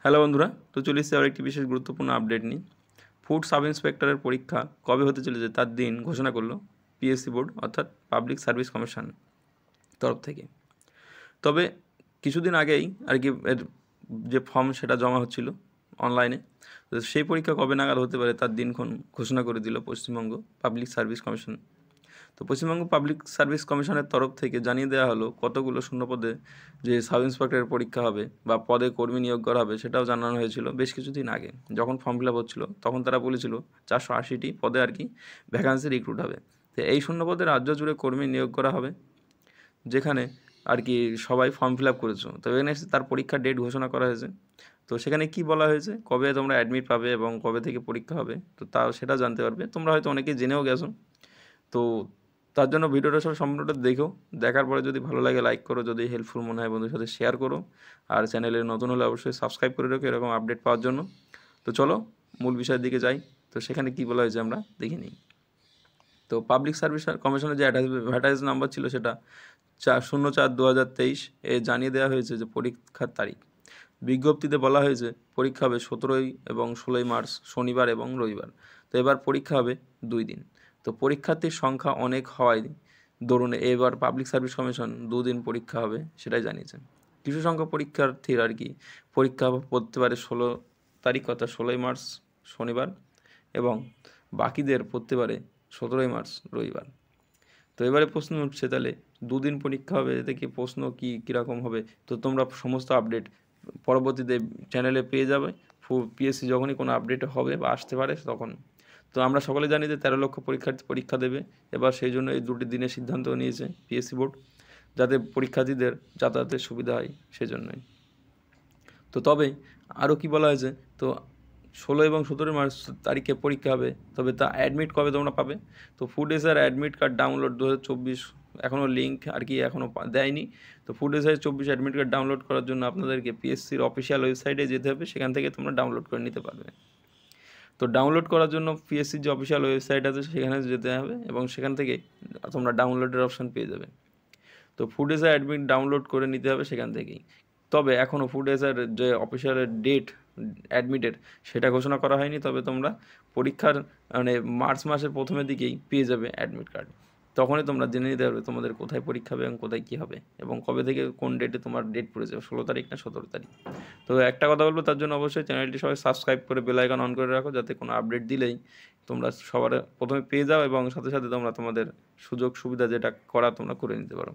Hello বন্ধুরা, তো চলে এসেছি আবার একটি বিশেষ গুরুত্বপূর্ণ আপডেট নিয়ে। ফুড সাব ইন্সপেক্টরের পরীক্ষা কবে হতে চলেছে তার দিন ঘোষণা করলো পিএসসি বোর্ড অর্থাৎ পাবলিক সার্ভিস কমিশন তরফ থেকে। তবে কিছুদিন আগেই আর কি এর যে ফর্ম সেটা জমা হচ্ছিল অনলাইনে, তো সেই পরীক্ষা কবে নাগাদ হতে পারে তার দিনক্ষণ ঘোষণা করে দিল পশ্চিমবঙ্গ পাবলিক সার্ভিস কমিশন। তো পশ্চিমবঙ্গ পাবলিক সার্ভিস কমিশনের তরফ থেকে জানিয়ে দেওয়া হলো কতগুলো শূন্যপদে যে সাব ইন্সপেক্টরের পরীক্ষা হবে বা পদে কর্মী নিয়োগ করা হবে সেটাও জানানো হয়েছিল বেশ কিছুদিন আগে। যখন ফর্ম ফিল আপ হচ্ছিলো তখন তারা বলেছিল 480টি পদে আর কি ভ্যাকান্সি রিক্রুট হবে। তো এই শূন্যপদে রাজ্য জুড়ে কর্মী নিয়োগ করা হবে, যেখানে আর কি সবাই ফর্ম ফিল আপ করেছো। তো এখানে তার পরীক্ষার ডেট ঘোষণা করা হয়েছে। তো সেখানে কি বলা হয়েছে, কবে তোমরা অ্যাডমিট পাবে এবং কবে থেকে পরীক্ষা হবে, তো তাও সেটা জানতে পারবে। তোমরা হয়তো অনেকেই জেনেও গেছো। তো তার জন্য ভিডিওটা সব সম্পূর্ণটা দেখো, দেখার পরে যদি ভালো লাগে লাইক করো, যদি হেল্পফুল মনে হয় বন্ধুদের সাথে শেয়ার করো, আর চ্যানেলে নতুন হলে অবশ্যই সাবস্ক্রাইব করে রাখো এরকম আপডেট পাওয়ার জন্য। তো চলো মূল বিষয়ের দিকে যাই। তো সেখানে কি বলা হয়েছে আমরা দেখে নিই। তো পাবলিক সার্ভিস কমিশনের যে অ্যাডভার্টাইজ নাম্বার ছিল সেটা 04/2023 এ জানিয়ে দেওয়া হয়েছে যে পরীক্ষার তারিখ। বিজ্ঞপ্তিতে বলা হয়েছে পরীক্ষা হবে 17 এবং 16 মার্চ শনিবার এবং রবিবার। তো এবার পরীক্ষা হবে 2 দিন। তো পরীক্ষার্থীর সংখ্যা অনেক হওয়ায় দরুন এবার পাবলিক সার্ভিস কমিশন 2 দিন পরীক্ষা হবে সেটাই জানিয়েছে। কিছু সংখ্যক পরীক্ষার্থীর আর কি পরীক্ষা পড়তে পারে 16 তারিখ অর্থাৎ 16 মার্চ শনিবার, এবং বাকিদের পড়তে পারে 17 মার্চ রবিবার। তো এবারে প্রশ্ন উঠছে, তাহলে 2 দিন পরীক্ষা হবে, এতে কি প্রশ্ন কীরকম হবে? তো তোমরা সমস্ত আপডেট পরবর্তীতে চ্যানেলে পেয়ে যাবে। পিএসসি যখনই কোনো আপডেট হবে বা আসতে পারে তখন। তো আমরা সকলে জানি যে 13 লক্ষ পরীক্ষার্থী পরীক্ষা দেবে। এবার সেই জন্য এই 2টি দিনের সিদ্ধান্ত নিয়েছে পিএসসি বোর্ড, যাতে পরীক্ষার্থীদের যাতায়াতের সুবিধা হয় সেজন্যই। তো তবে আরও কি বলা হয়েছে, তো 16 এবং 17 মার্চ তারিখে পরীক্ষা হবে, তবে তা অ্যাডমিট কবে তোমরা পাবে? তো food SR admit card download 2024 এখনও লিঙ্ক আর কি এখনও দেয়নি। তো food SR 24 admit card download করার জন্য আপনাদেরকে পিএসসির অফিসিয়াল ওয়েবসাইটে যেতে হবে, সেখান থেকে তোমরা ডাউনলোড করে নিতে পারবে। তো ডাউনলোড করার জন্য পিএসসির যে অফিসিয়াল ওয়েবসাইট আছে সেখানে যেতে হবে এবং সেখান থেকে তোমরা ডাউনলোডের অপশান পেয়ে যাবে। তো ফুড এসআর অ্যাডমিট ডাউনলোড করে নিতে হবে সেখান থেকেই। তবে এখনও ফুড এসআর যে অফিসিয়াল ডেট অ্যাডমিটের সেটা ঘোষণা করা হয়নি। তবে তোমরা পরীক্ষার মানে মার্চ মাসের প্রথমের দিকেই পেয়ে যাবে অ্যাডমিট কার্ড। তখনই তোমরা জেনে নিতে পারবে তোমাদের কোথায় পরীক্ষা হবে এবং কোথায় কী হবে এবং কবে থেকে কোন ডেটে তোমার ডেট পড়েছে, 16 তারিখ না 17 তারিখ। তো একটা কথা বলবো, তার জন্য অবশ্যই চ্যানেলটি সবাই সাবস্ক্রাইব করে বেল আইকন অন করে রাখো, যাতে কোনো আপডেট দিলেই তোমরা সবার প্রথমে পেয়ে যাও এবং সাথে সাথে তোমরা তোমাদের সুযোগ সুবিধা যেটা করা তোমরা করে নিতে পারো।